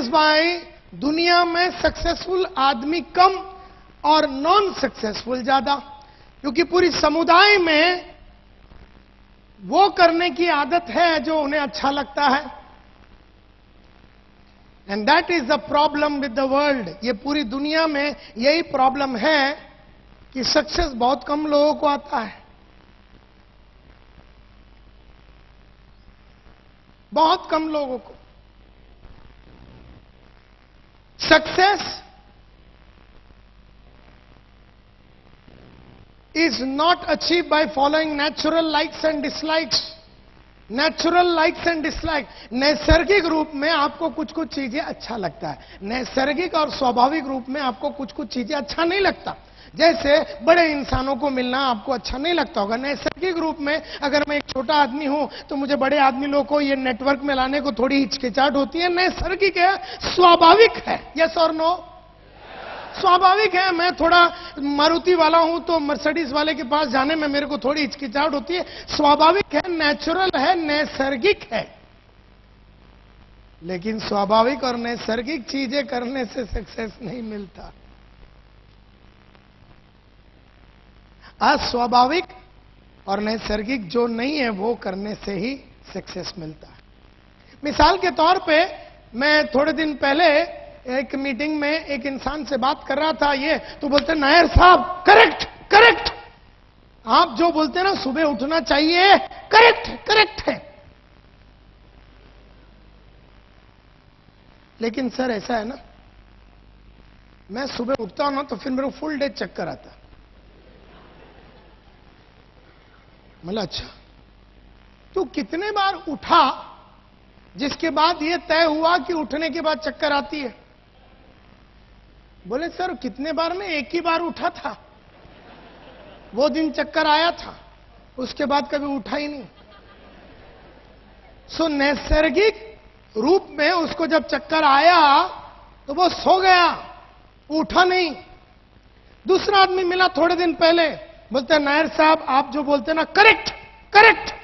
Is why दुनिया में successful आदमी कम और नॉन सक्सेसफुल ज्यादा, क्योंकि पूरी समुदाय में वो करने की आदत है जो उन्हें अच्छा लगता है। And that is the problem with the world. ये पूरी दुनिया में यही प्रॉब्लम है कि सक्सेस बहुत कम लोगों को आता है, बहुत कम लोगों को। Success is not achieved by following natural likes and dislikes. Natural likes and dislike, नैसर्गिक रूप में आपको कुछ कुछ चीजें अच्छा लगता है, नैसर्गिक और स्वाभाविक रूप में आपको कुछ कुछ चीजें अच्छा नहीं लगता। जैसे बड़े इंसानों को मिलना आपको अच्छा नहीं लगता होगा। नैसर्गिक रूप में अगर मैं एक छोटा आदमी हूं तो मुझे बड़े आदमी लोगों को ये नेटवर्क में लाने को थोड़ी हिचकिचाहट होती है। नैसर्गिक है, स्वाभाविक है। यस और नो? स्वाभाविक है। मैं थोड़ा मारुति वाला हूं तो मर्सिडीज वाले के पास जाने में मेरे को थोड़ी हिचकिचाहट होती है। स्वाभाविक है, नेचुरल है, नैसर्गिक है। लेकिन स्वाभाविक और नैसर्गिक चीजें करने से सक्सेस नहीं मिलता। अस्वाभाविक और नैसर्गिक जो नहीं है वो करने से ही सक्सेस मिलता है। मिसाल के तौर पे मैं थोड़े दिन पहले एक मीटिंग में एक इंसान से बात कर रहा था, ये तो बोलते नायर साहब करेक्ट करेक्ट, आप जो बोलते हैं ना सुबह उठना चाहिए, करेक्ट करेक्ट है। लेकिन सर ऐसा है ना, मैं सुबह उठता हूं ना तो फिर मेरे को फुल डे चक्कर आता। मतलब अच्छा, तू कितने बार उठा जिसके बाद यह तय हुआ कि उठने के बाद चक्कर आती है? बोले सर कितने बार में, एक ही बार उठा था, वो दिन चक्कर आया था, उसके बाद कभी उठा ही नहीं। सो नैसर्गिक रूप में उसको जब चक्कर आया तो वो सो गया, उठा नहीं। दूसरा आदमी मिला थोड़े दिन पहले, बोलते हैं नायर साहब आप जो बोलते हैं ना करेक्ट करेक्ट,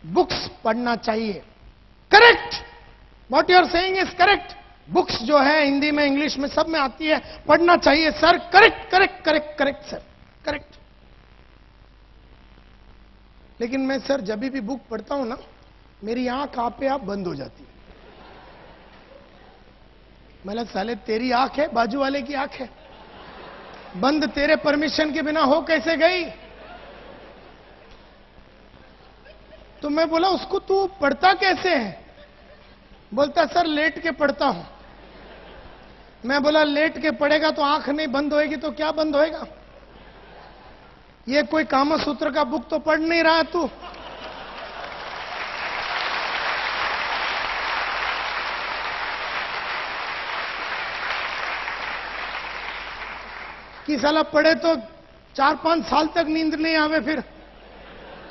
बुक्स पढ़ना चाहिए, correct, what you are saying is correct. Books जो है हिंदी में इंग्लिश में सब में आती है, पढ़ना चाहिए sir, correct correct correct correct sir, correct. लेकिन मैं सर जब भी बुक पढ़ता हूं ना मेरी आंख आपे आप बंद हो जाती है। मतलब साले तेरी आंख है, बाजू वाले की आंख है, बंद तेरे परमिशन के बिना हो कैसे गई? तो मैं बोला उसको तू पढ़ता कैसे है? बोलता सर लेट के पढ़ता हूं। मैं बोला लेट के पढ़ेगा तो आंख नहीं बंद होएगी तो क्या बंद होएगा? ये कोई कामसूत्र का बुक तो पढ़ नहीं रहा तू। कि साला पढ़े तो 4-5 साल तक नींद नहीं आवे, फिर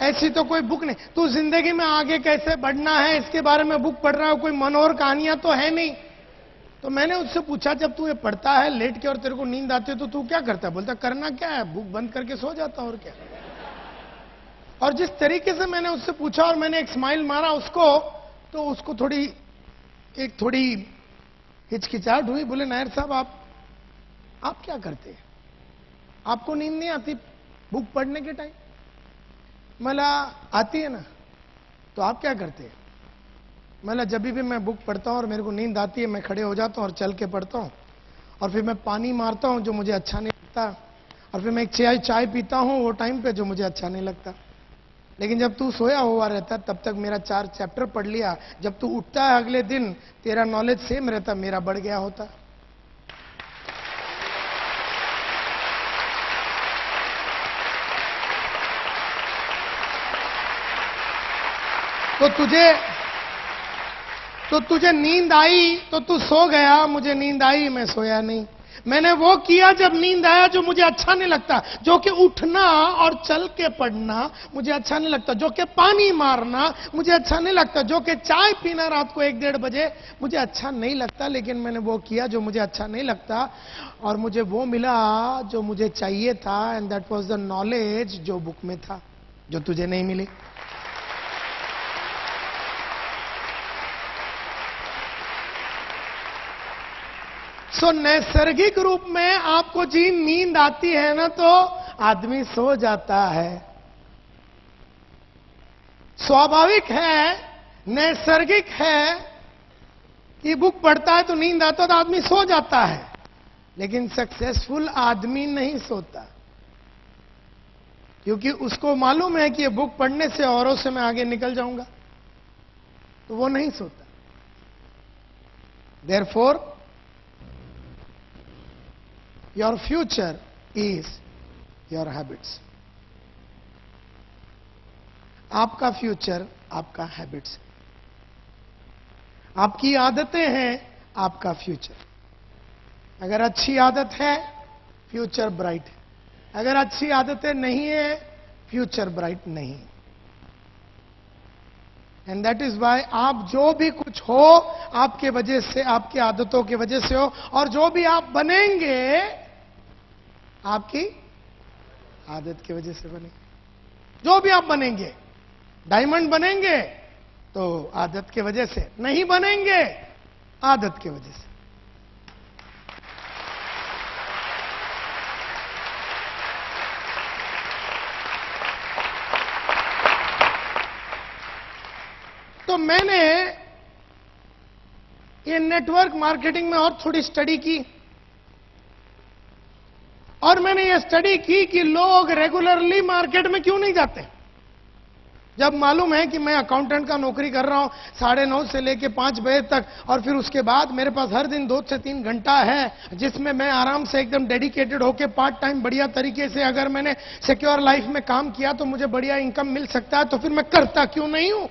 ऐसी तो कोई बुक नहीं। तू जिंदगी में आगे कैसे बढ़ना है इसके बारे में बुक पढ़ रहा है, कोई मनोहर कहानियां तो है नहीं। तो मैंने उससे पूछा जब तू ये पढ़ता है लेट के और तेरे को नींद आती है तो तू क्या करता है? बोलता करना क्या है, बुक बंद करके सो जाता और क्या। और जिस तरीके से मैंने उससे पूछा और मैंने एक स्माइल मारा उसको, तो उसको थोड़ी हिचकिचाहट हुई। बोले नायर साहब आप क्या करते हैं, आपको नींद नहीं आती बुक पढ़ने के टाइम? मला आती है ना, तो आप क्या करते हैं? मला जब भी मैं बुक पढ़ता हूं और मेरे को नींद आती है मैं खड़े हो जाता हूं और चल के पढ़ता हूं, और फिर मैं पानी मारता हूं जो मुझे अच्छा नहीं लगता, और फिर मैं एक चाय पीता हूं वो टाइम पे जो मुझे अच्छा नहीं लगता। लेकिन जब तू सोया हुआ रहता तब तक मेरा 4 चैप्टर पढ़ लिया, जब तू उठता है अगले दिन तेरा नॉलेज सेम रहता, मेरा बढ़ गया होता। तो तुझे नींद आई तो तू सो गया, मुझे नींद आई मैं सोया नहीं। मैंने वो किया जब नींद आया जो मुझे अच्छा नहीं लगता, जो कि उठना और चल के पढ़ना मुझे अच्छा नहीं लगता, जो कि पानी मारना मुझे अच्छा नहीं लगता, जो कि चाय पीना रात को 1-1:30 बजे मुझे अच्छा नहीं लगता। लेकिन मैंने वो किया जो मुझे अच्छा नहीं लगता और मुझे वो मिला जो मुझे चाहिए था, and that was the knowledge जो बुक में था, जो तुझे नहीं मिली। सो नैसर्गिक रूप में आपको जी नींद आती है ना, तो आदमी सो जाता है। स्वाभाविक है, नैसर्गिक है कि बुक पढ़ता है तो नींद आता है तो आदमी सो जाता है। लेकिन सक्सेसफुल आदमी नहीं सोता, क्योंकि उसको मालूम है कि ये बुक पढ़ने से औरों से मैं आगे निकल जाऊंगा, तो वो नहीं सोता। Therefore your future is your habits. आपका फ्यूचर आपका हैबिट्स है, आपकी आदतें हैं आपका फ्यूचर। अगर अच्छी आदत है फ्यूचर ब्राइट है, अगर अच्छी आदतें नहीं है फ्यूचर ब्राइट नहीं है। एंड दैट इज वाई आप जो भी कुछ हो आपके वजह से, आपकी आदतों की वजह से हो, और जो भी आप बनेंगे आपकी आदत की वजह से बनेंगे। जो भी आप बनेंगे, डायमंड बनेंगे तो आदत की वजह से, नहीं बनेंगे आदत की वजह से। तो मैंने ये नेटवर्क मार्केटिंग में और थोड़ी स्टडी की, और मैंने ये स्टडी की कि लोग रेगुलरली मार्केट में क्यों नहीं जाते। जब मालूम है कि मैं अकाउंटेंट का नौकरी कर रहा हूं 9:30 से लेके 5 बजे तक, और फिर उसके बाद मेरे पास हर दिन 2 से 3 घंटा है जिसमें मैं आराम से एकदम डेडिकेटेड होके पार्ट टाइम बढ़िया तरीके से अगर मैंने सिक्योर लाइफ में काम किया तो मुझे बढ़िया इनकम मिल सकता है, तो फिर मैं करता क्यों नहीं हूं।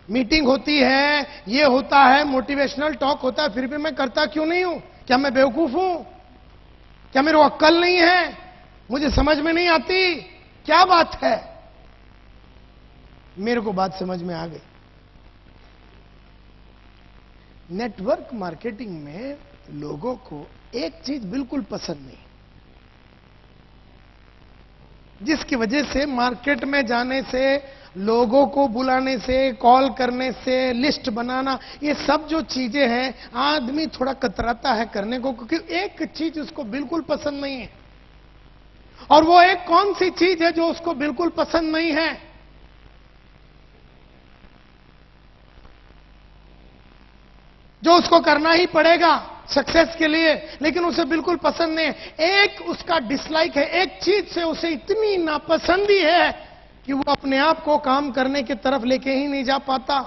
मीटिंग होती है, ये होता है, मोटिवेशनल टॉक होता है, फिर भी मैं करता क्यों नहीं हूं। क्या मैं बेवकूफ हूं? क्या मेरे को अक्ल नहीं है? मुझे समझ में नहीं आती? क्या बात है? मेरे को बात समझ में आ गई। नेटवर्क मार्केटिंग में लोगों को एक चीज बिल्कुल पसंद नहीं, जिसकी वजह से मार्केट में जाने से, लोगों को बुलाने से, कॉल करने से, लिस्ट बनाना, ये सब जो चीजें हैं आदमी थोड़ा कतराता है करने को, क्योंकि एक चीज उसको बिल्कुल पसंद नहीं है। और वो एक कौन सी चीज है जो उसको बिल्कुल पसंद नहीं है? जो उसको करना ही पड़ेगा सक्सेस के लिए, लेकिन उसे बिल्कुल पसंद नहीं है। एक उसका डिसलाइक है, एक चीज से उसे इतनी नापसंदी है कि वो अपने आप को काम करने की तरफ लेके ही नहीं जा पाता।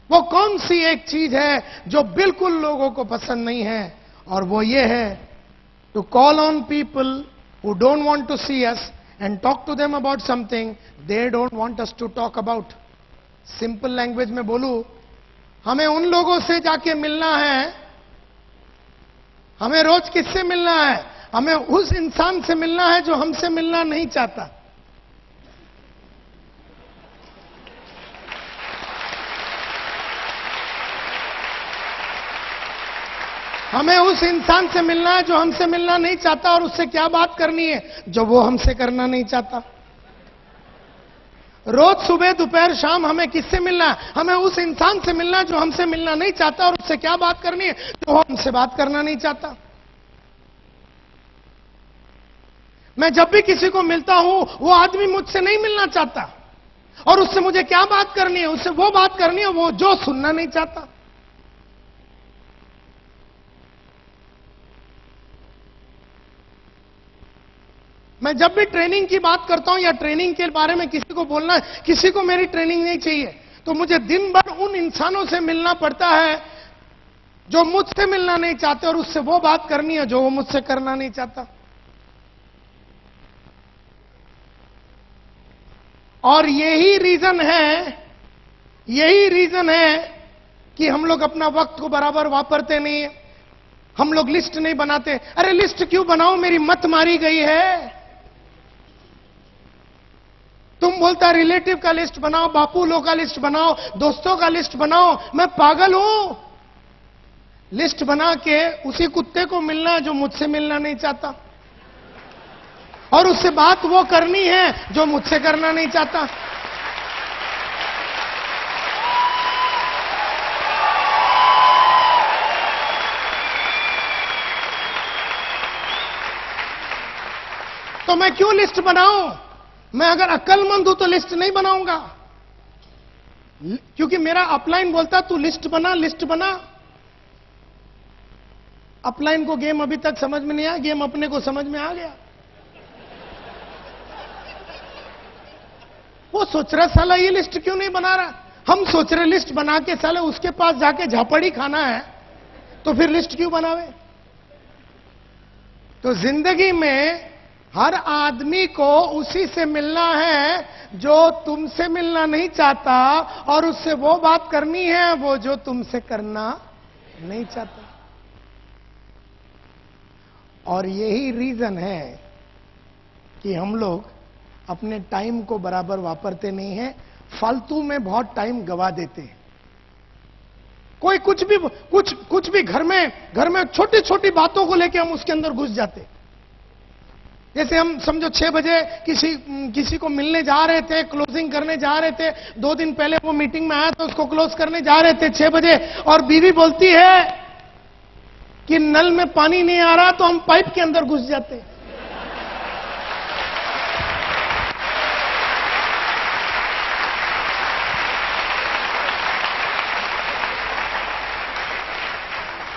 वो कौन सी एक चीज है जो बिल्कुल लोगों को पसंद नहीं है? और वो ये है, to call on people who don't want to see us and talk to them about something they don't want us to talk about. Simple language में बोलूं, हमें उन लोगों से जाके मिलना है। हमें रोज किससे मिलना है? हमें उस इंसान से मिलना है जो हमसे मिलना नहीं चाहता। हमें उस इंसान से मिलना है जो हमसे मिलना नहीं चाहता, और उससे क्या बात करनी है? जो वो हमसे करना नहीं चाहता। रोज सुबह दोपहर शाम हमें किससे मिलना है? हमें उस इंसान से मिलना है जो हमसे मिलना नहीं चाहता, और उससे क्या बात करनी है? जो वो हमसे बात करना नहीं चाहता। मैं जब भी किसी को मिलता हूं वो आदमी मुझसे नहीं मिलना चाहता, और उससे मुझे क्या बात करनी है? उससे वो बात करनी है वो जो सुनना नहीं चाहता। मैं जब भी ट्रेनिंग की बात करता हूं या ट्रेनिंग के बारे में किसी को बोलना है, किसी को मेरी ट्रेनिंग नहीं चाहिए, तो मुझे दिन भर उन इंसानों से मिलना पड़ता है जो मुझसे मिलना नहीं चाहते, और उससे वो बात करनी है जो वो मुझसे करना नहीं चाहता। और यही रीजन है कि हम लोग अपना वक्त को बराबर वापरते नहीं है। हम लोग लिस्ट नहीं बनाते। अरे लिस्ट क्यों बनाओ? मेरी मत मारी गई है। तुम बोलता रिलेटिव का लिस्ट बनाओ, बापू लोग का लिस्ट बनाओ, दोस्तों का लिस्ट बनाओ। मैं पागल हूं? लिस्ट बना के उसी कुत्ते को मिलना है जो मुझसे मिलना नहीं चाहता, और उससे बात वो करनी है जो मुझसे करना नहीं चाहता। तो मैं क्यों लिस्ट बनाऊं? मैं अगर अक्लमंद हूं तो लिस्ट नहीं बनाऊंगा, क्योंकि मेरा अपलाइन बोलता तू लिस्ट बना, लिस्ट बना। अपलाइन को गेम अभी तक समझ में नहीं आया, गेम अपने को समझ में आ गया। वो सोच रहा साला ये लिस्ट क्यों नहीं बना रहा। हम सोच रहे लिस्ट बना के साले उसके पास जाके झापड़ी खाना है, तो फिर लिस्ट क्यों बनावे। तो जिंदगी में हर आदमी को उसी से मिलना है जो तुमसे मिलना नहीं चाहता, और उससे वो बात करनी है वो जो तुमसे करना नहीं चाहता। और यही रीजन है कि हम लोग अपने टाइम को बराबर वापरते नहीं हैं, फालतू में बहुत टाइम गवा देते हैं। कोई कुछ भी घर में छोटी छोटी बातों को लेके हम उसके अंदर घुस जाते। जैसे हम समझो 6 बजे किसी को मिलने जा रहे थे, क्लोजिंग करने जा रहे थे, 2 दिन पहले वो मीटिंग में आया तो उसको क्लोज करने जा रहे थे 6 बजे, और बीवी बोलती है कि नल में पानी नहीं आ रहा, तो हम पाइप के अंदर घुस जाते।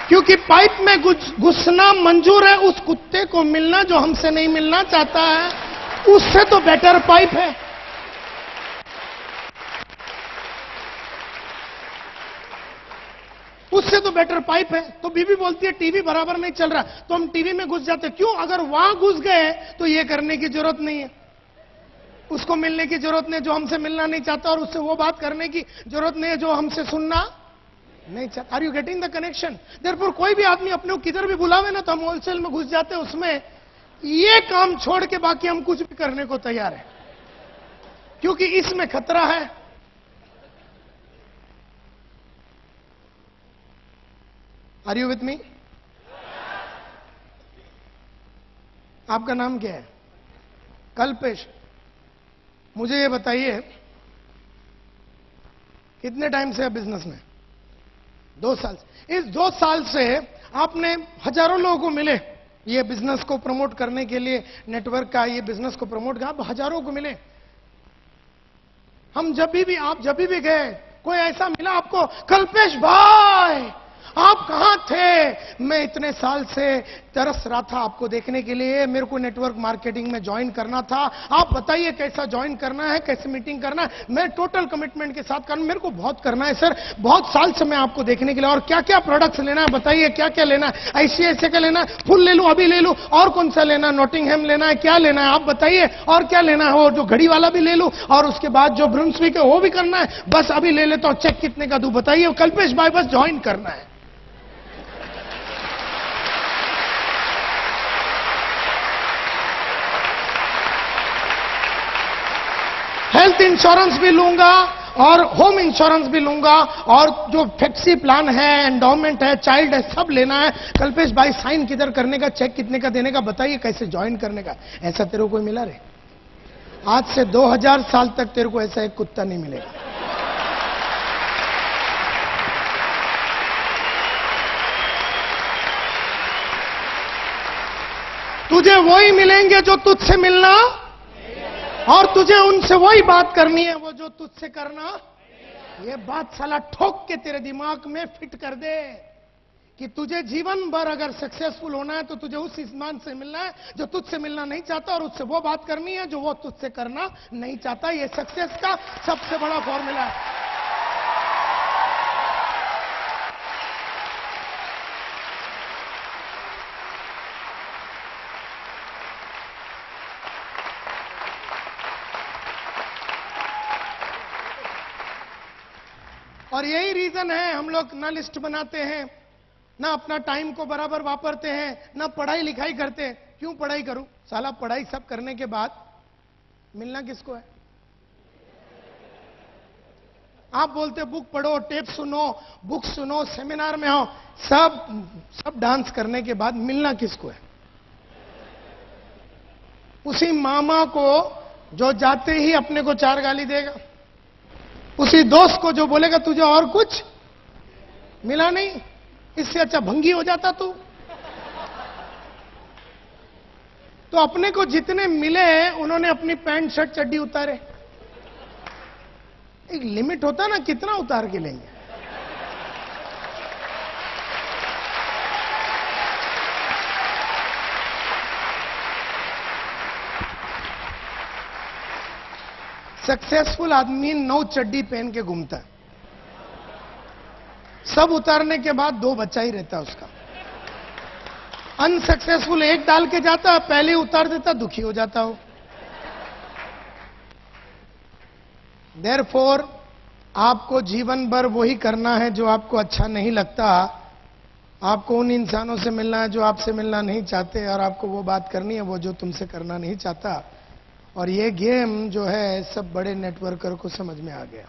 क्योंकि पाइप में घुसना मंजूर है, उस कुत्ते को मिलना जो हमसे नहीं मिलना चाहता है, उससे तो बेटर पाइप है। उससे तो बेटर पाइप है। तो बीवी बोलती है टीवी बराबर नहीं चल रहा, तो हम टीवी में घुस जाते। क्यों? अगर वहां घुस गए तो ये करने की जरूरत नहीं है, उसको मिलने की जरूरत नहीं जो हमसे मिलना नहीं चाहता, और उससे वो बात करने की जरूरत नहीं है जो हमसे सुनना नहीं चाहता। Are you getting the connection? Therefore कोई भी आदमी अपने को किधर भी बुलावे ना, तो हम होलसेल में घुस जाते हैं उसमें, ये काम छोड़ के बाकी हम कुछ भी करने को तैयार है, क्योंकि इसमें खतरा है। Are you with me? आपका नाम क्या है? कल्पेश। मुझे ये बताइए, कितने टाइम से है बिजनेस में? 2 साल से। इस 2 साल से आपने हजारों लोगों को मिले, ये बिजनेस को प्रमोट करने के लिए, नेटवर्क का ये बिजनेस को प्रमोट कर, आप हजारों को मिले। हम आप जब भी गए, कोई ऐसा मिला आपको, कल्पेश भाई आप कहां थे? मैं इतने साल से तरस रहा था आपको देखने के लिए, मेरे को नेटवर्क मार्केटिंग में ज्वाइन करना था, आप बताइए कैसा ज्वाइन करना है, कैसे मीटिंग करना है, मैं टोटल कमिटमेंट के साथ करना, मेरे को बहुत करना है सर, बहुत साल से मैं आपको देखने के लिए, और क्या क्या प्रोडक्ट्स लेना है बताइए, क्या क्या लेना है, ऐसे का लेना है, फुल ले लूं, अभी ले लूं, और कौन सा लेना है, नॉटिंगहैम लेना है, क्या लेना है आप बताइए, और क्या लेना है, वो जो घड़ी वाला भी ले लूं, और उसके बाद जो ब्रुंसविक है वो भी करना है, बस अभी ले लेता हूं, चेक कितने का दूं बताइए, कल्पेश भाई बस ज्वाइन करना है। हेल्थ इंश्योरेंस भी लूंगा और होम इंश्योरेंस भी लूंगा, और जो फेप्सी प्लान है, एंडोमेंट है, चाइल्ड है, सब लेना है। कल्पेश भाई साइन किधर करने का, चेक कितने का देने का बताइए, कैसे ज्वाइन करने का। ऐसा तेरे को कोई मिला रे? आज से 2000 साल तक तेरे को ऐसा एक कुत्ता नहीं मिलेगा। तुझे वही मिलेंगे जो तुझसे मिलना, और तुझे उनसे वही बात करनी है वो जो तुझसे करना। ये बात साला ठोक के तेरे दिमाग में फिट कर दे कि तुझे जीवन भर अगर सक्सेसफुल होना है तो तुझे उस इंसान से मिलना है जो तुझसे मिलना नहीं चाहता, और उससे वो बात करनी है जो वो तुझसे करना नहीं चाहता। ये सक्सेस का सबसे बड़ा फॉर्मूला है। और यही रीजन है हम लोग ना लिस्ट बनाते हैं, ना अपना टाइम को बराबर वापरते हैं, ना पढ़ाई लिखाई करते हैं। क्यों पढ़ाई करूं? साला पढ़ाई सब करने के बाद मिलना किसको है? आप बोलते बुक पढ़ो, टेप सुनो, बुक सुनो, सेमिनार में हो, सब डांस करने के बाद मिलना किसको है? उसी मामा को जो जाते ही अपने को 4 गाली देगा, उसी दोस्त को जो बोलेगा तुझे और कुछ मिला नहीं, इससे अच्छा भंगी हो जाता तू। तो अपने को जितने मिले उन्होंने अपनी पैंट शर्ट चड्डी उतारे। एक लिमिट होता ना, कितना उतार के लेंगे। सक्सेसफुल आदमी 9 चड्डी पहन के घूमता है, सब उतारने के बाद 2 बच्चा ही रहता है उसका। अनसक्सेसफुल एक डाल के जाता, पहले उतार देता, दुखी हो जाता हो। देयरफॉर आपको जीवन भर वही करना है जो आपको अच्छा नहीं लगता। आपको उन इंसानों से मिलना है जो आपसे मिलना नहीं चाहते, और आपको वो बात करनी है वो जो तुमसे करना नहीं चाहता। और ये गेम जो है सब बड़े नेटवर्कर को समझ में आ गया,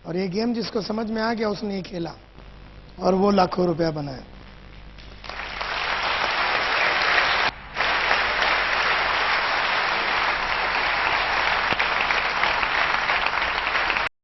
और ये गेम जिसको समझ में आ गया उसने ये खेला और वो लाखों रुपया बनाया।